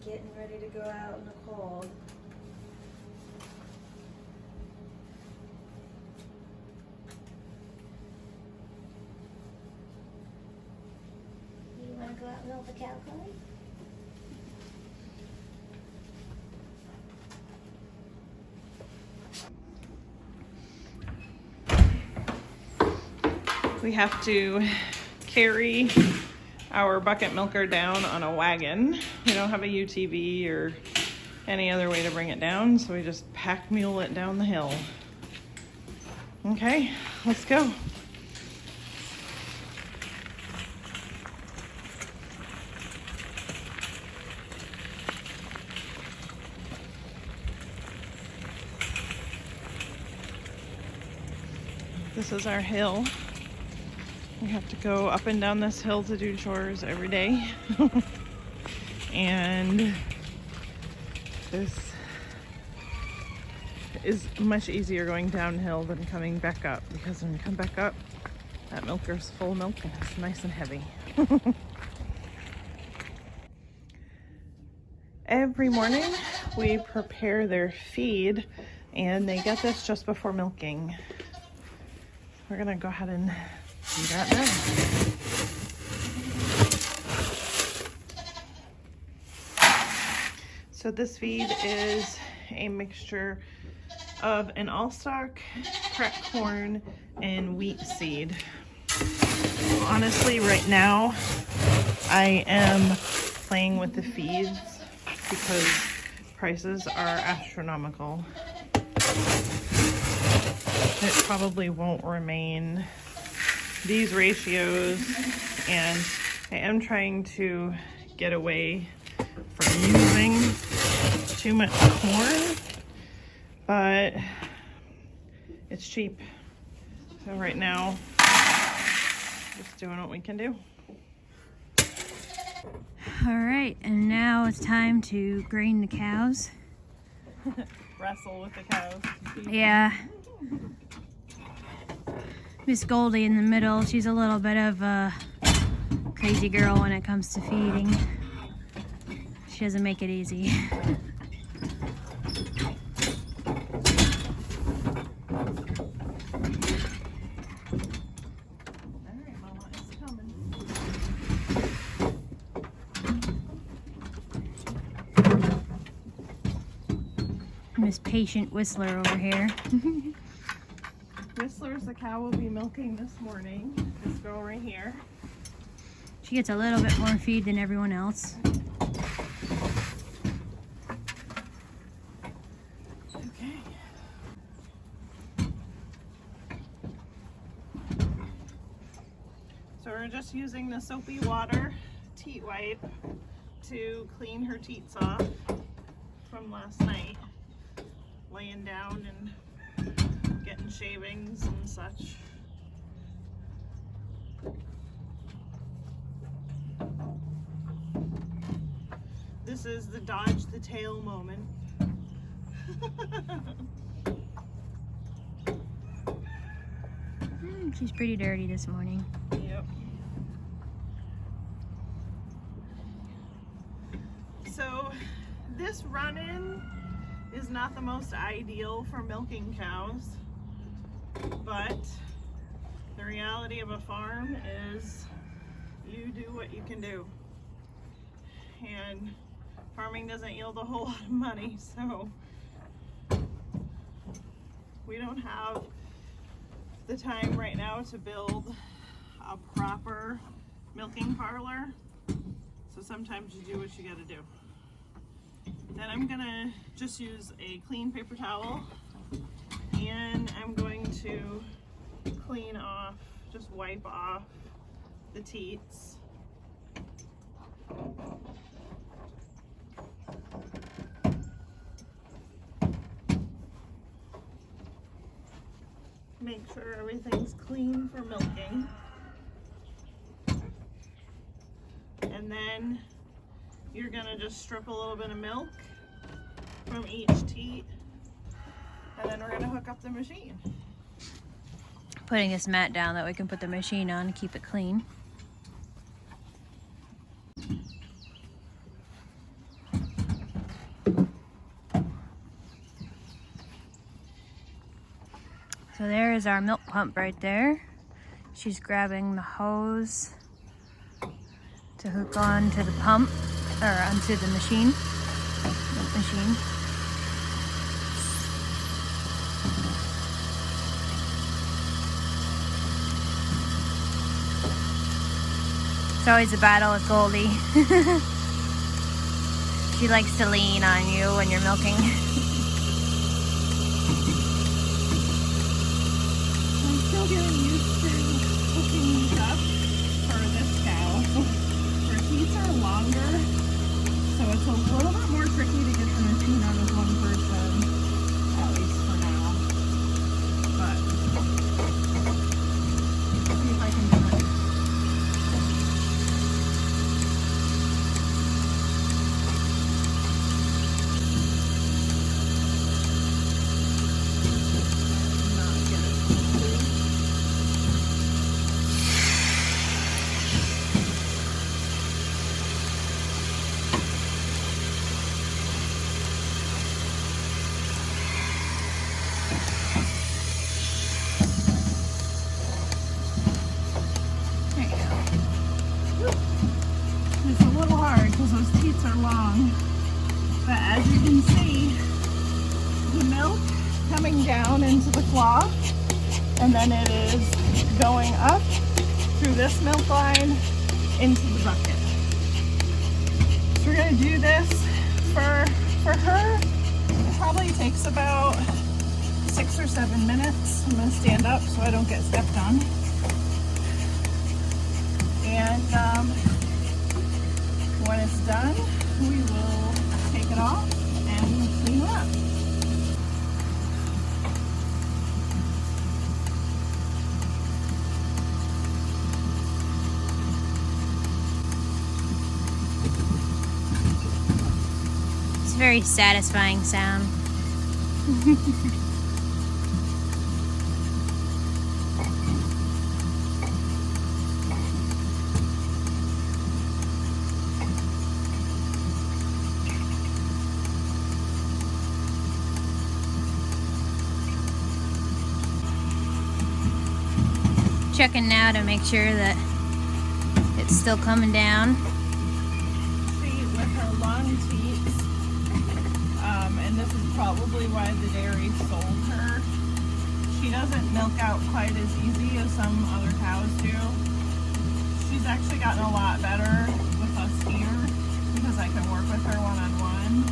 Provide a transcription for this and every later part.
getting ready to go out in the cold. You want to go out and milk the cow, Chloe? We have to carry our bucket milker down on a wagon. We don't have a UTV or any other way to bring it down, so we just pack mule it down the hill. Okay, let's go. This is our hill. We have to go up and down this hill to do chores every day. And this is much easier going downhill than coming back up, because when you come back up, that milker's full of milk and it's nice and heavy. Every morning we prepare their feed, and they get this just before milking. We're gonna go ahead and do that now. So this feed is a mixture of an all-stock, cracked corn, and wheat seed. Honestly, right now, I am playing with the feeds because prices are astronomical. It probably won't remain these ratios, and I am trying to get away from using too much corn, but it's cheap. So right now, just doing what we can do. All right, and now it's time to grain the cows. Wrestle with the cows. Yeah. Miss Goldie in the middle, she's a little bit of a crazy girl when it comes to feeding. She doesn't make it easy. Alright, Mama, it's coming. Miss Patient Whistler over here. Whistler's the cow will be milking this morning. This girl right here. She gets a little bit more feed than everyone else. Okay. So we're just using the soapy water teat wipe to clean her teats off from last night. Laying down and getting shavings and such. This is the dodge the tail moment. She's pretty dirty this morning. Yep. So this run-in is not the most ideal for milking cows, but the reality of a farm is you do what you can do, and farming doesn't yield a whole lot of money, so we don't have the time right now to build a proper milking parlor, so sometimes you do what you gotta do. Then I'm gonna just use a clean paper towel, and I'm going to clean off, just wipe off the teats. Make sure everything's clean for milking. And then you're gonna just strip a little bit of milk from each teat, and then we're gonna hook up the machine. Putting this mat down that we can put the machine on and keep it clean. So there is our milk pump right there. She's grabbing the hose to hook on to the pump, or onto the machine. Milk machine. It's always a battle with Goldie. She likes to lean on you when you're milking. I'm still getting used to hooking these up for this cow. Her teeth are longer, so it's a little bit more tricky to get the machine on with one person, at least for now. But let's see if I can do it. It's a little hard because those teats are long, but as you can see, the milk coming down into the claw, and then it is going up through this milk line into the bucket. So we're going to do this for her. It probably takes about 6 or 7 minutes. I'm going to stand up so I don't get stepped on. And when it's done, we will take it off and clean it up. It's a very satisfying sound. Checking now to make sure that it's still coming down. See, with her long teats, and this is probably why the dairy sold her, she doesn't milk out quite as easy as some other cows do. She's actually gotten a lot better with us here because I can work with her one-on-one.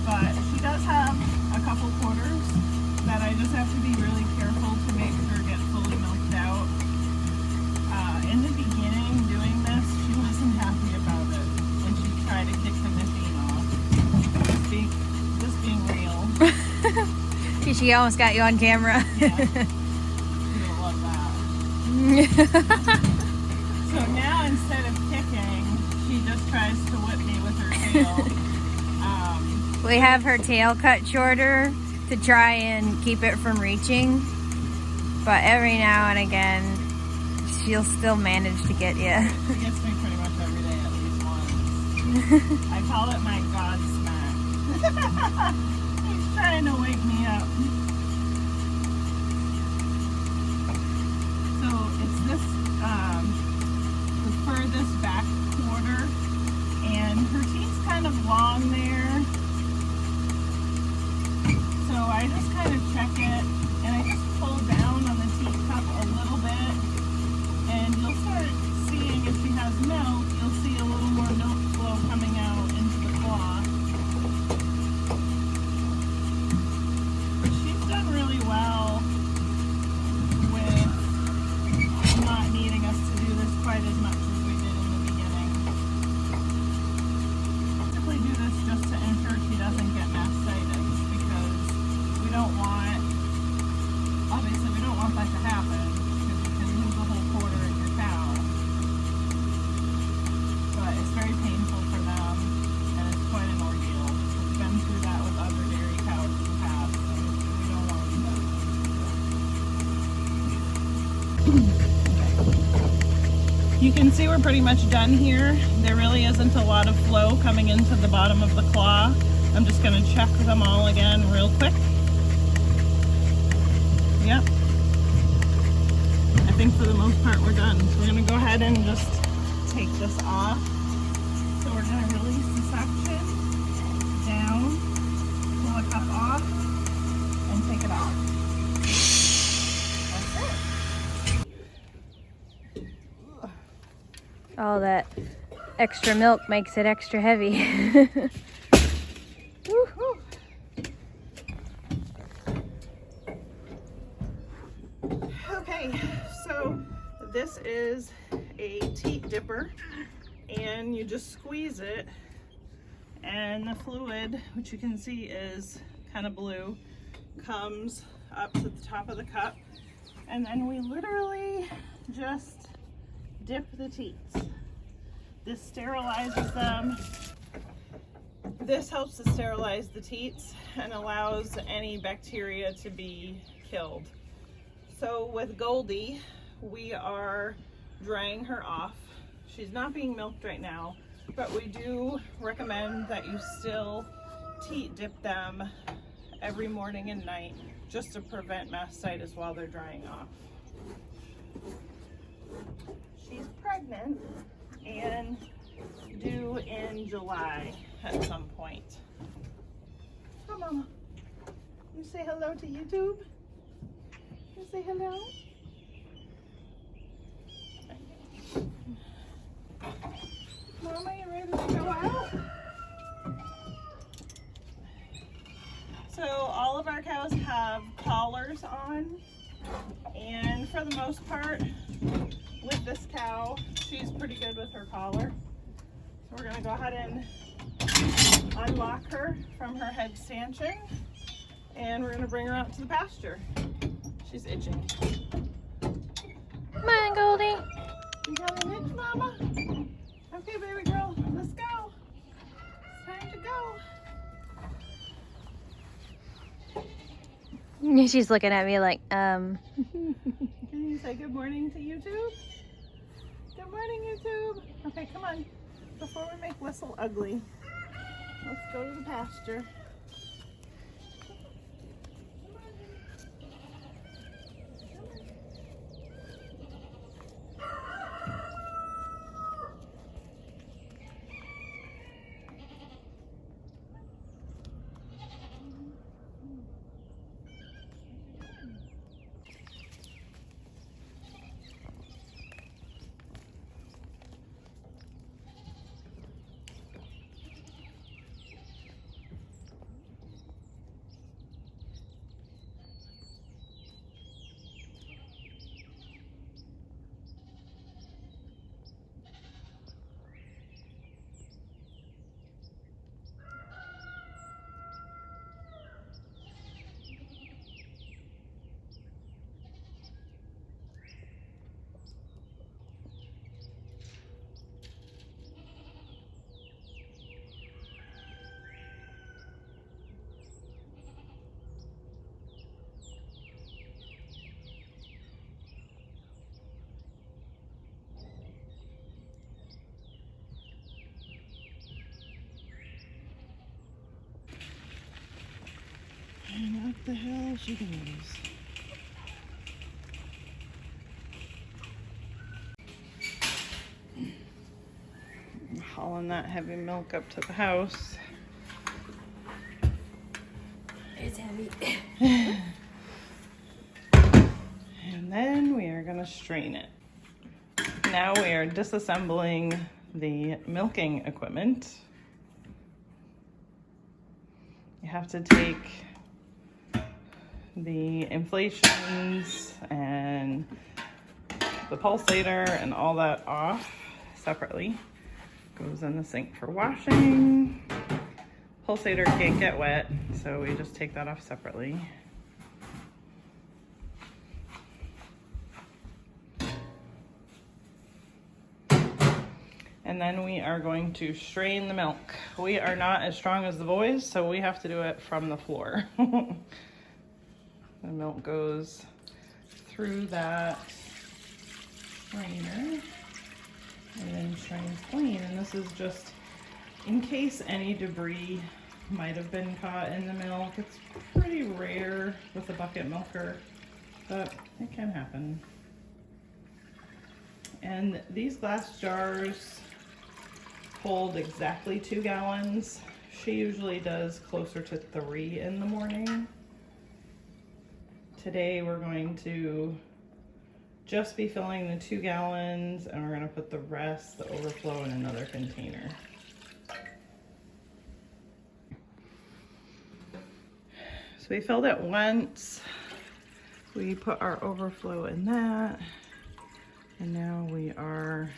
But she does have a couple quarters that I just have to be really careful to make sure get fully milked out. In the beginning, doing this, she wasn't happy about it when she tried to kick the machine off. Just being real. She almost got you on camera. Yeah. She don't love that. So now instead of kicking, she just tries to whip me with her tail. We have her tail cut shorter to try and keep it from reaching, but every now and again she'll still manage to get you. She gets me pretty much every day at least once. I call it my God smack. He's trying to wake me up. So it's this, the furthest back quarter, and her teeth's kind of long there. So I just kind of check it, and I just pull down on the teat cup a little bit, and you'll start seeing if she has milk, you'll see a little more milk flow coming out into the claw. But she's done really well with not needing us to do this quite as much as we did in the beginning. I typically do this just to ensure she doesn't get mastitis, because we don't want, obviously we don't want that to happen, because you can lose a whole quarter in your cow. But it's very painful for them, and it's quite an ordeal. We've been through that with other dairy cows in the past, and we don't want to do that. You can see we're pretty much done here. There really isn't a lot of flow coming into the bottom of the claw. I'm just going to check them all again real quick. Yep. think for the most part we're done. So we're gonna go ahead and just take this off. So we're gonna release the suction down, pull the cup off, and take it off. That's it. All that extra milk makes it extra heavy. Woo-hoo. Okay, so this is a teat dipper, and you just squeeze it, and the fluid, which you can see is kind of blue, comes up to the top of the cup, and then we literally just dip the teats. This sterilizes them. This helps to sterilize the teats and allows any bacteria to be killed. So with Goldie, we are drying her off. She's not being milked right now, but we do recommend that you still teat dip them every morning and night just to prevent mastitis while they're drying off. She's pregnant and due in July at some point. Come Mama. You say hello to YouTube? You say hello? Mama, you ready to go out? So all of our cows have collars on, and for the most part, with this cow, she's pretty good with her collar. So we're gonna go ahead and unlock her from her head stanchion, and we're gonna bring her out to the pasture. She's itching. Come on, Goldie. You got an itch, Mama? Okay, baby girl, let's go. It's time to go. She's looking at me like, Can you say good morning to YouTube? Good morning, YouTube. Okay, come on. Before we make Whistle ugly, let's go to the pasture. And up the hill she goes. Hauling that heavy milk up to the house. it's heavy. And then we are going to strain it. Now we are disassembling the milking equipment. You have to take the inflations and the pulsator and all that off separately. Goes in the sink for washing. Pulsator can't get wet, so we just take that off separately. And then we are going to strain the milk. We are not as strong as the boys, so we have to do it from the floor. The milk goes through that strainer and then strains clean. And this is just in case any debris might have been caught in the milk. It's pretty rare with a bucket milker, but it can happen. And these glass jars hold exactly 2 gallons. She usually does closer to 3 in the morning. Today we're going to just be filling the 2 gallons, and we're going to put the rest, the overflow, in another container. So we filled it once. We put our overflow in that, and now we are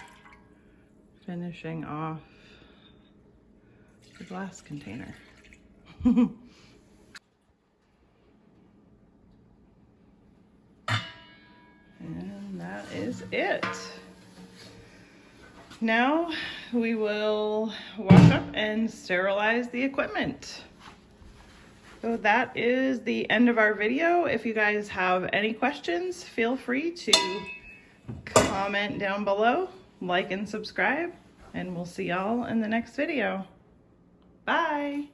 finishing off the glass container. And that is it. Now we will wash up and sterilize the equipment. So that is the end of our video. If you guys have any questions, feel free to comment down below, like and subscribe, and we'll see y'all in the next video. Bye.